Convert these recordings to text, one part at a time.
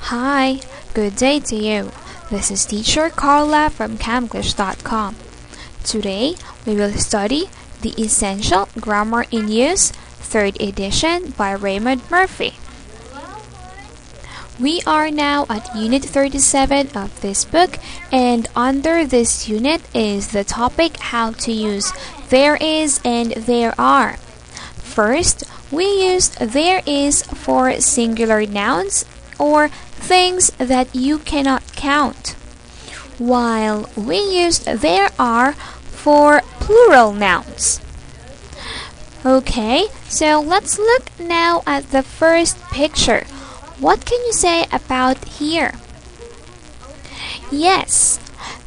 Hi, good day to you. This is teacher Carla from Camglish.com. Today, we will study the Essential Grammar in Use 3rd edition by Raymond Murphy. We are now at Unit 37 of this book, and under this unit is the topic how to use there is and there are. First, we used there is for singular nouns or things that you cannot count, while we used there are for plural nouns. Okay, so let's look now at the first picture. What can you say about here? Yes,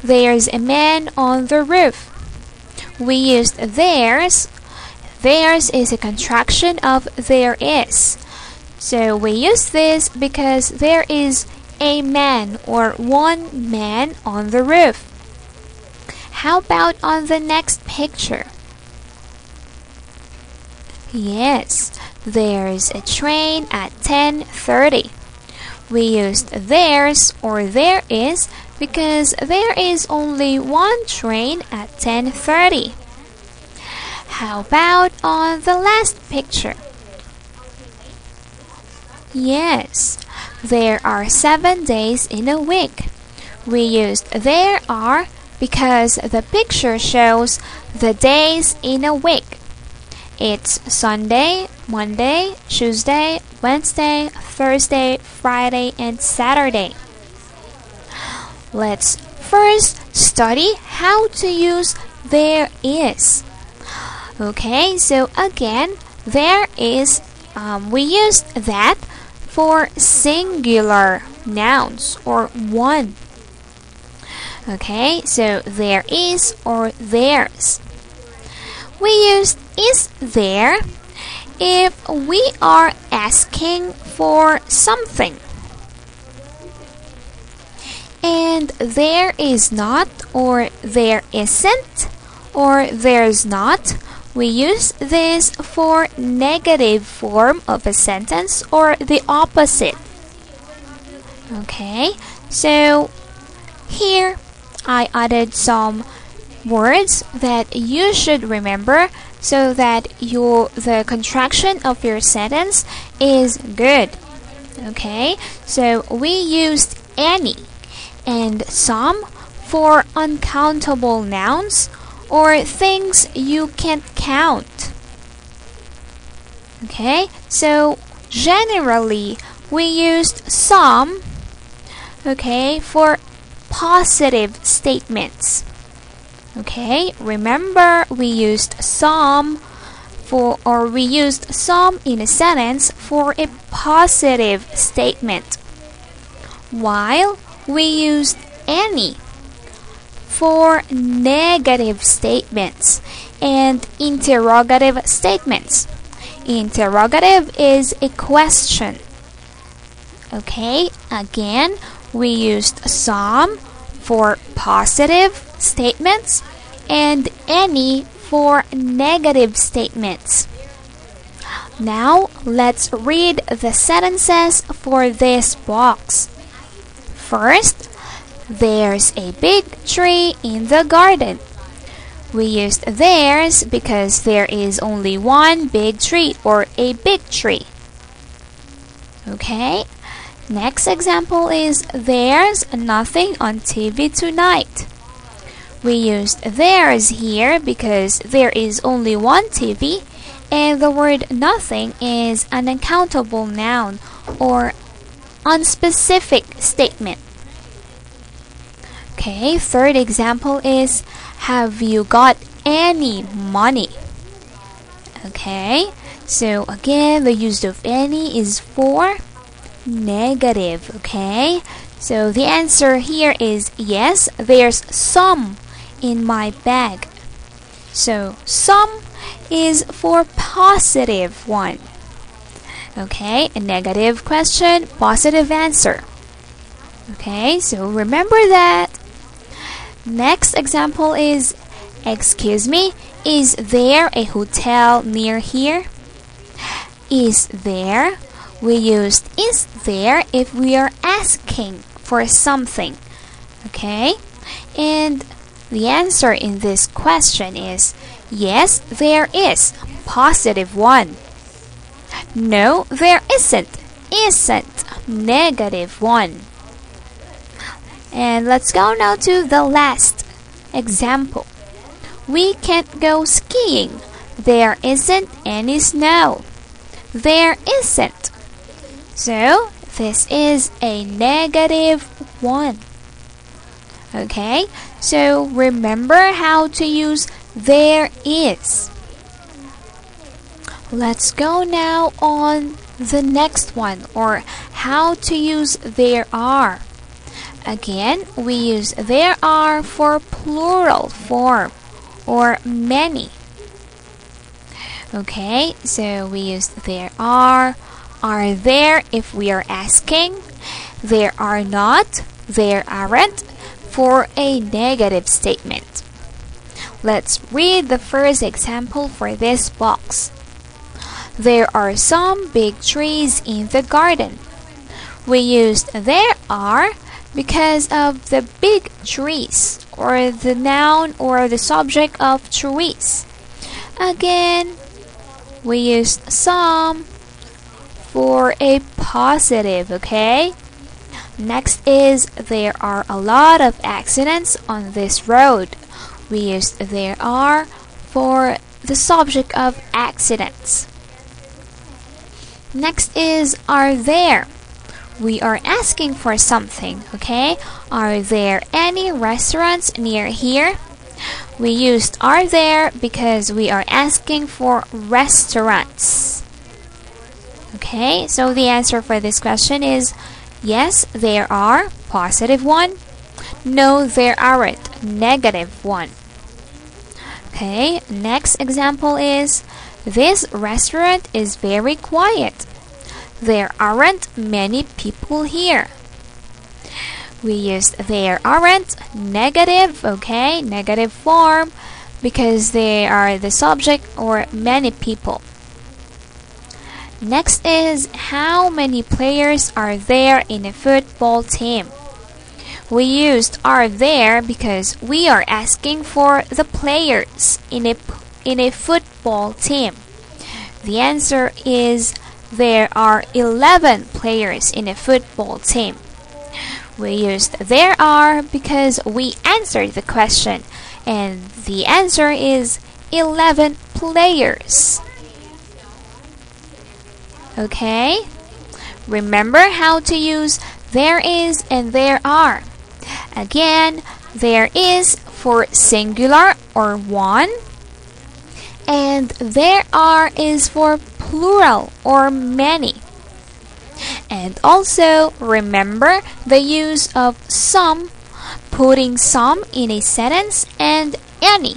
there's a man on the roof. We used there's. There's is a contraction of there is. So we use this because there is a man or one man on the roof. How about on the next picture? Yes, there's a train at 10:30. We used there's or there is because there is only one train at 10:30. How about on the last picture? Yes, there are 7 days in a week. We used there are because the picture shows the days in a week. It's Sunday, Monday, Tuesday, Wednesday, Thursday, Friday, and Saturday. Let's first study how to use there is. Okay, so again, there is, we used that for singular nouns or one. Okay, so there is or there's. We used is there if we are asking for something. And there is not or there isn't or there's not. We use this for negative form of a sentence or the opposite. Okay, so here I added some words that you should remember so that the contraction of your sentence is good. Okay, so we used any and some for uncountable nouns or things you can't count. Okay, so generally we used some, okay, for positive statements. Okay, remember we used some in a sentence for a positive statement, while we used any for negative statements and interrogative statements. Interrogative is a question. Okay, again, we used some for positive statements and any for negative statements. Now, let's read the sentences for this box. First, there's a big tree in the garden. We used there's because there is only one big tree or a big tree. Okay, next example is there's nothing on TV tonight. We used there's here because there is only one TV and the word nothing is an uncountable noun or unspecific statement. Okay, third example is have you got any money? Okay, so again, the use of any is for negative. Okay, so the answer here is yes, there's some in my bag. So some is for positive one. Okay, a negative question, positive answer. Okay, so remember that. Next example is, excuse me, is there a hotel near here? Is there? we used is there if we are asking for something. Okay? And the answer in this question is yes, there is. Positive 1. No, there isn't. Isn't. Negative 1. And let's go now to the last example. We can't go skiing. There isn't any snow. There isn't. So, this is a negative 1. Okay, so remember how to use there is. Let's go now on the next one, or how to use there are. Again, we use there are for plural form or many. Okay, so we use there are there if we are asking, there are not, there aren't for a negative statement. Let's read the first example for this box. There are some big trees in the garden. We used there are because of the big trees, or the noun or the subject of trees. Again, we used some for a positive, okay? Next is there are a lot of accidents on this road. We used there are for the subject of accidents. Next is are there. We are asking for something, okay? Are there any restaurants near here? We used are there because we are asking for restaurants. Okay, so the answer for this question is yes, there are. Positive 1. No, there aren't. Negative 1. Okay, next example is this restaurant is very quiet. There aren't many people here. We used there aren't, negative, okay, negative form, because they are the subject or many people. Next is how many players are there in a football team? We used are there because we are asking for the players in a football team. The answer is there are 11 players in a football team. We used there are because we answered the question, and the answer is 11 players. Okay? Remember how to use there is and there are. Again, there is for singular or one, and there are is for plural or many. And also remember the use of some, putting some in a sentence, and any.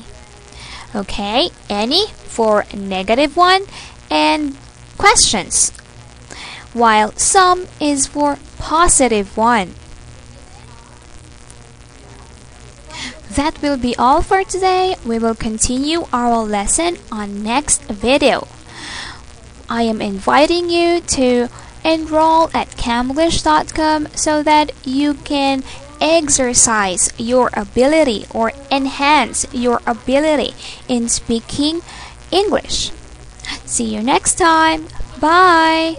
Okay, any for negative 1 and questions, while some is for positive 1. That will be all for today. We will continue our lesson on next video. I am inviting you to enroll at camglish.com so that you can exercise your ability or enhance your ability in speaking English. See you next time. Bye.